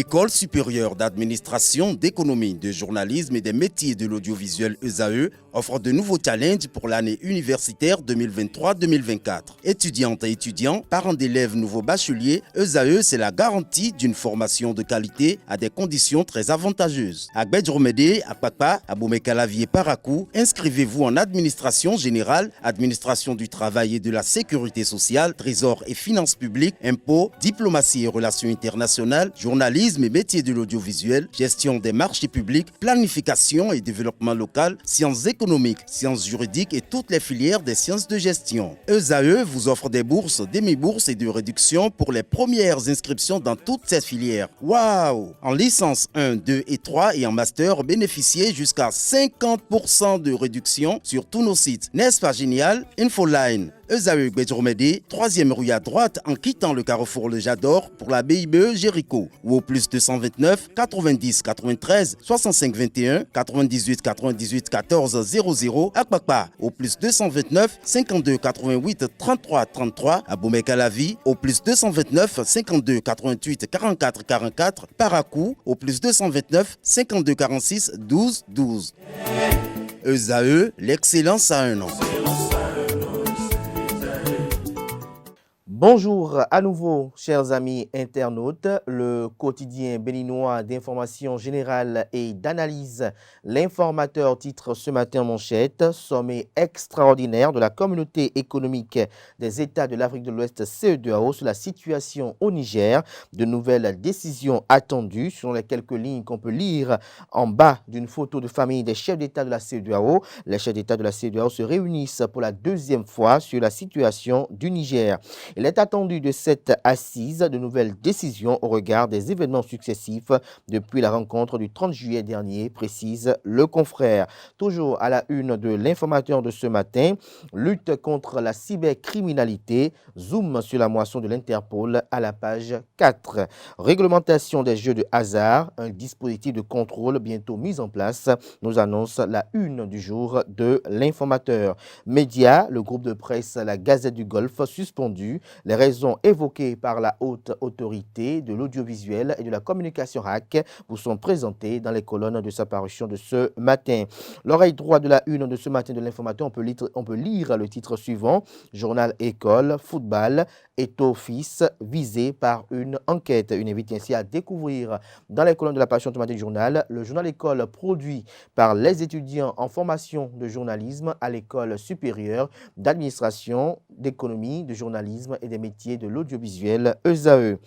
L'École supérieure d'administration, d'économie, de journalisme et des métiers de l'audiovisuel ESAE offre de nouveaux challenges pour l'année universitaire 2023-2024. Étudiantes et étudiants, parents d'élèves nouveaux bacheliers, ESAE, c'est la garantie d'une formation de qualité à des conditions très avantageuses. À Gbedjromede, à Papa, à Boumekalavi et Parakou, inscrivez-vous en administration générale, administration du travail et de la sécurité sociale, trésor et finances publiques, impôts, diplomatie et relations internationales, journalisme et métiers de l'audiovisuel, gestion des marchés publics, planification et développement local, sciences économiques, sciences juridiques et toutes les filières des sciences de gestion. ESAE vous offre des bourses, demi-bourses et de réductions pour les premières inscriptions dans toutes ces filières. Waouh! En licence 1, 2 et 3 et en master, bénéficiez jusqu'à 50% de réduction sur tous nos sites. N'est-ce pas génial? Infoline. ESAE Gbedjromede, 3e rue à droite en quittant le carrefour Le Jador pour la BIBE Jéricho ou au plus 229 90 93 65 21 98 98 14 00 à Kpakpa au plus 229 52 88 33 33 à Boumekalavi au plus 229 52 88 44 44 Parakou au plus 229 52 46 12 12. ESAE, l'excellence à un nom. Bonjour à nouveau, chers amis internautes. Le quotidien béninois d'information générale et d'analyse, l'informateur titre ce matin manchette, sommet extraordinaire de la communauté économique des États de l'Afrique de l'Ouest CEDEAO sur la situation au Niger. De nouvelles décisions attendues selon les quelques lignes qu'on peut lire en bas d'une photo de famille des chefs d'État de la CEDEAO. Les chefs d'État de la CEDEAO se réunissent pour la deuxième fois sur la situation du Niger. Il est attendu de cette assise de nouvelles décisions au regard des événements successifs depuis la rencontre du 30 juillet dernier, précise le confrère. Toujours à la une de l'informateur de ce matin, lutte contre la cybercriminalité, zoom sur la moisson de l'Interpol à la page 4. Réglementation des jeux de hasard, un dispositif de contrôle bientôt mis en place, nous annonce la une du jour de l'informateur. Média, le groupe de presse La Gazette du Golfe suspendu. Les raisons évoquées par la haute autorité de l'audiovisuel et de la communication RAC vous sont présentées dans les colonnes de sa parution de ce matin. L'oreille droite de la une de ce matin de l'informateur, on peut lire le titre suivant, Journal École, Football, Étoffice visé par une enquête. Une invite ainsi à découvrir dans les colonnes de la parution automatique du journal, le journal École produit par les étudiants en formation de journalisme à l'école supérieure d'administration, d'économie, de journalisme et des métiers de l'audiovisuel ESAE.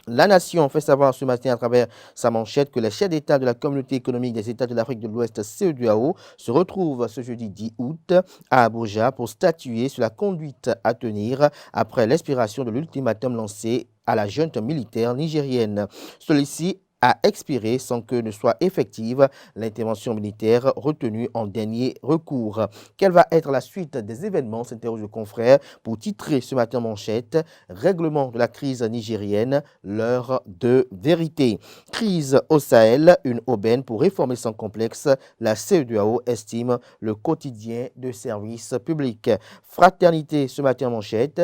La Nation fait savoir ce matin à travers sa manchette que les chefs d'État de la communauté économique des États de l'Afrique de l'Ouest CEDEAO se retrouvent ce jeudi 10 août à Abuja pour statuer sur la conduite à tenir après l'expiration de l'ultimatum lancé à la junte militaire nigérienne. Celui-ci a expiré sans que ne soit effective l'intervention militaire retenue en dernier recours. Quelle va être la suite des événements, s'interroge le confrère pour titrer ce matin manchette, règlement de la crise nigérienne, l'heure de vérité. Crise au Sahel, une aubaine pour réformer sans complexe, la CEDEAO estime le quotidien de service public. Fraternité ce matin manchette.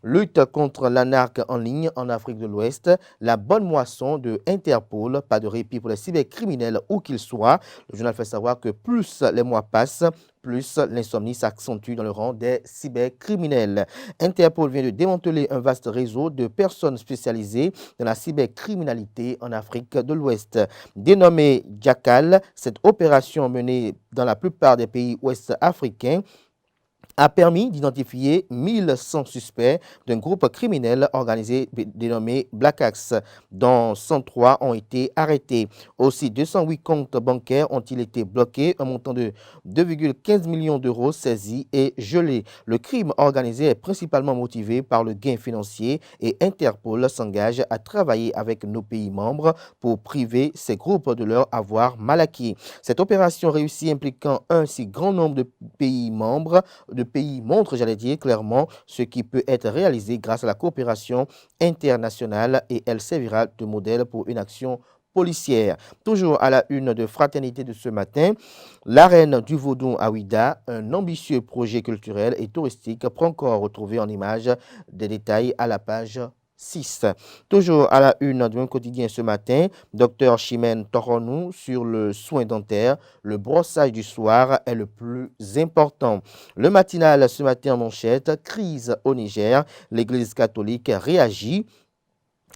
Lutte contre l'anarque en ligne en Afrique de l'Ouest, la bonne moisson de Interpol, pas de répit pour les cybercriminels où qu'ils soient. Le journal fait savoir que plus les mois passent, plus l'insomnie s'accentue dans le rang des cybercriminels. Interpol vient de démanteler un vaste réseau de personnes spécialisées dans la cybercriminalité en Afrique de l'Ouest. Dénommée Jackal, cette opération menée dans la plupart des pays ouest-africains a permis d'identifier 1100 suspects d'un groupe criminel organisé dénommé Black Axe, dont 103 ont été arrêtés. Aussi, 208 comptes bancaires ont-ils été bloqués, un montant de 2,15 millions d'euros saisis et gelés. Le crime organisé est principalement motivé par le gain financier et Interpol s'engage à travailler avec nos pays membres pour priver ces groupes de leur avoir mal acquis. Cette opération réussie impliquant un si grand nombre de pays membres, montre, clairement ce qui peut être réalisé grâce à la coopération internationale et elle servira de modèle pour une action policière. Toujours à la une de Fraternité de ce matin, l'arène du Vaudon à Ouida, un ambitieux projet culturel et touristique, prend encore retrouvé en images des détails à la page 6. Toujours à la une du même quotidien ce matin, Dr Chimène Toronou sur le soin dentaire. Le brossage du soir est le plus important. Le matinal ce matin en manchette, crise au Niger. L'Église catholique réagit.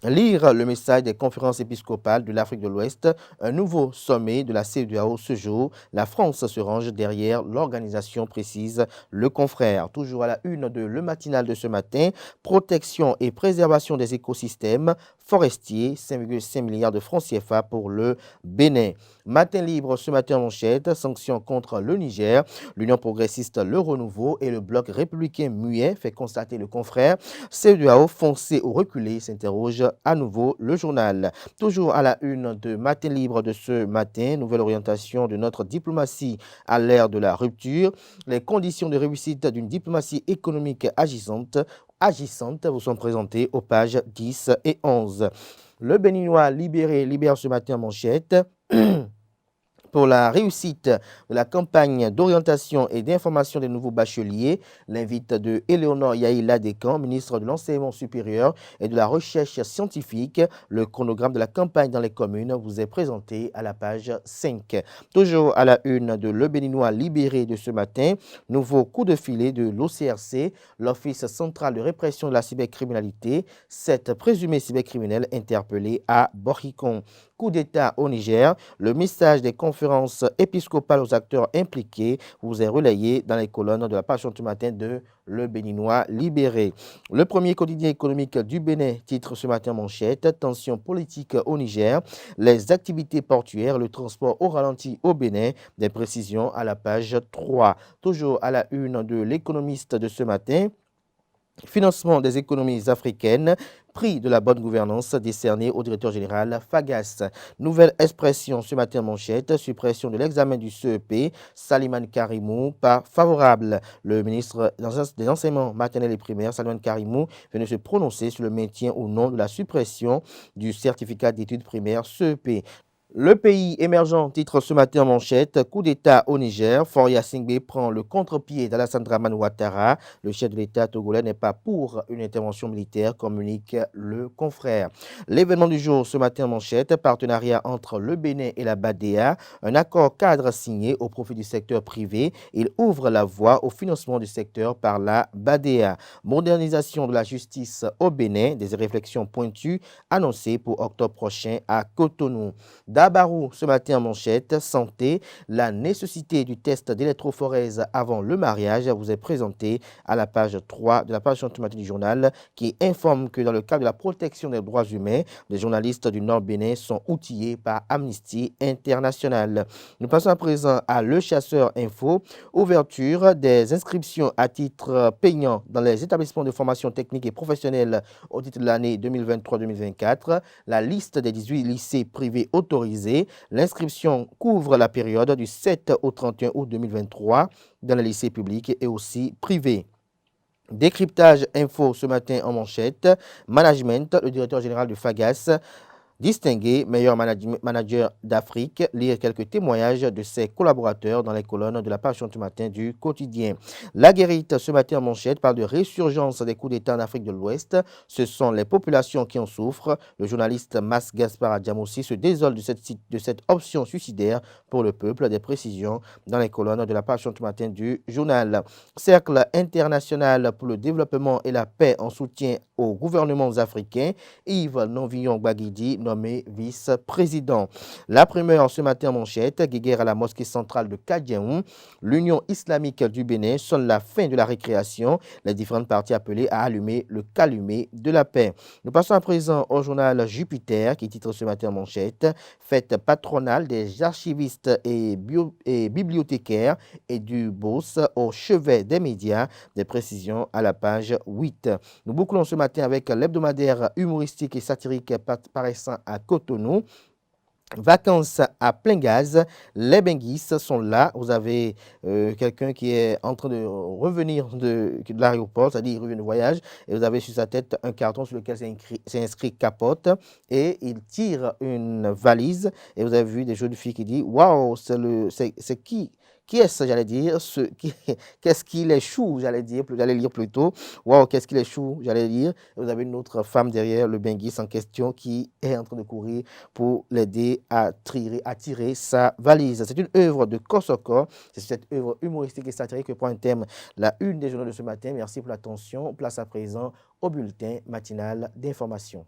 Lire le message des conférences épiscopales de l'Afrique de l'Ouest, un nouveau sommet de la CEDEAO ce jour. La France se range derrière l'organisation, précise le confrère. Toujours à la une de Le Matinal de ce matin, protection et préservation des écosystèmes forestiers, 5,5 milliards de francs CFA pour le Bénin. Matin libre ce matin en manchette, sanctions contre le Niger, l'Union progressiste, le Renouveau et le bloc républicain muet, fait constater le confrère. CEDEAO foncé ou reculé, s'interroge à nouveau le journal. Toujours à la une de Matin libre de ce matin, nouvelle orientation de notre diplomatie à l'ère de la rupture. Les conditions de réussite d'une diplomatie économique agissante vous sont présentées aux pages 10 et 11. Le Béninois libère ce matin en manchette. Pour la réussite de la campagne d'orientation et d'information des nouveaux bacheliers, l'invite de Éléonore Yaïla Descamps, ministre de l'Enseignement supérieur et de la Recherche scientifique. Le chronogramme de la campagne dans les communes vous est présenté à la page 5. Toujours à la une de Le Béninois libéré de ce matin, nouveau coup de filet de l'OCRC, l'Office central de répression de la cybercriminalité, 7 présumés cybercriminels interpellés à Borikon. Coup d'État au Niger, le message des conférences épiscopales aux acteurs impliqués vous est relayé dans les colonnes de la page du matin de Le Béninois libéré. Le premier quotidien économique du Bénin titre ce matin manchette, tension politique au Niger, les activités portuaires, le transport au ralenti au Bénin, des précisions à la page 3. Toujours à la une de l'économiste de ce matin, financement des économies africaines, prix de la bonne gouvernance décerné au directeur général Fagas. Nouvelle expression ce matin manchette, suppression de l'examen du CEP, Salimane Karimou, pas favorable. Le ministre des enseignements maternels et primaires, Salimane Karimou, vient de se prononcer sur le maintien ou non de la suppression du certificat d'études primaires CEP. Le pays émergent titre ce matin en manchette, coup d'État au Niger, Faure Singbe prend le contre-pied d'Alassane Dramane Ouattara. Le chef de l'État togolais n'est pas pour une intervention militaire, communique le confrère. L'événement du jour ce matin en manchette, partenariat entre le Bénin et la BADEA, un accord cadre signé au profit du secteur privé. Il ouvre la voie au financement du secteur par la BADEA. Modernisation de la justice au Bénin, des réflexions pointues annoncées pour octobre prochain à Cotonou. Dabarou, ce matin en manchette, santé, la nécessité du test d'électrophorèse avant le mariage vous est présentée à la page 3 de la page automatique du journal qui informe que dans le cadre de la protection des droits humains, les journalistes du Nord Bénin sont outillés par Amnesty International. Nous passons à présent à Le Chasseur Info, ouverture des inscriptions à titre payant dans les établissements de formation technique et professionnelle au titre de l'année 2023-2024. La liste des 18 lycées privés autorisés. L'inscription couvre la période du 7 au 31 août 2023 dans les lycées publics et aussi privés. Décryptage info ce matin en manchette. Management, le directeur général du Fagas, distingué meilleur manager d'Afrique, lire quelques témoignages de ses collaborateurs dans les colonnes de la page du matin du quotidien. La Guérite, ce matin en manchette, parle de résurgence des coups d'État en Afrique de l'Ouest. Ce sont les populations qui en souffrent. Le journaliste Mas Gaspard Adjamossi se désole de cette option suicidaire pour le peuple. Des précisions dans les colonnes de la page du matin du journal. Cercle international pour le développement et la paix en soutien aux gouvernements africains. Yves Nonvillon-Baguidi, nommé vice-président. La primeur ce matin en manchette, guéguerre à la mosquée centrale de Kadjaoum. L'Union islamique du Bénin sonne la fin de la récréation. Les différentes parties appelées à allumer le calumet de la paix. Nous passons à présent au journal Jupiter qui titre ce matin en manchette, fête patronale des archivistes et bibliothécaires et du BOSS au chevet des médias. Des précisions à la page 8. Nous bouclons ce matin avec l'hebdomadaire humoristique et satirique paraissant à Cotonou. Vacances à plein gaz, les Benguis sont là. Vous avez quelqu'un qui est en train de revenir de l'aéroport, c'est-à-dire il revient de voyage, et vous avez sur sa tête un carton sur lequel c'est inscrit capote, et il tire une valise, et vous avez vu des jeunes filles qui disent waouh, c'est qui qui est-ce, j'allais dire, qu'est-ce qui les choux, j'allais lire plutôt. Wow, qu'est-ce qui les choux, j'allais dire. Vous avez une autre femme derrière le benguis en question qui est en train de courir pour l'aider à tirer sa valise. C'est une œuvre de Kosoko. C'est cette œuvre humoristique et satirique que prend un thème la une des journaux de ce matin. Merci pour l'attention. Place à présent au bulletin matinal d'information.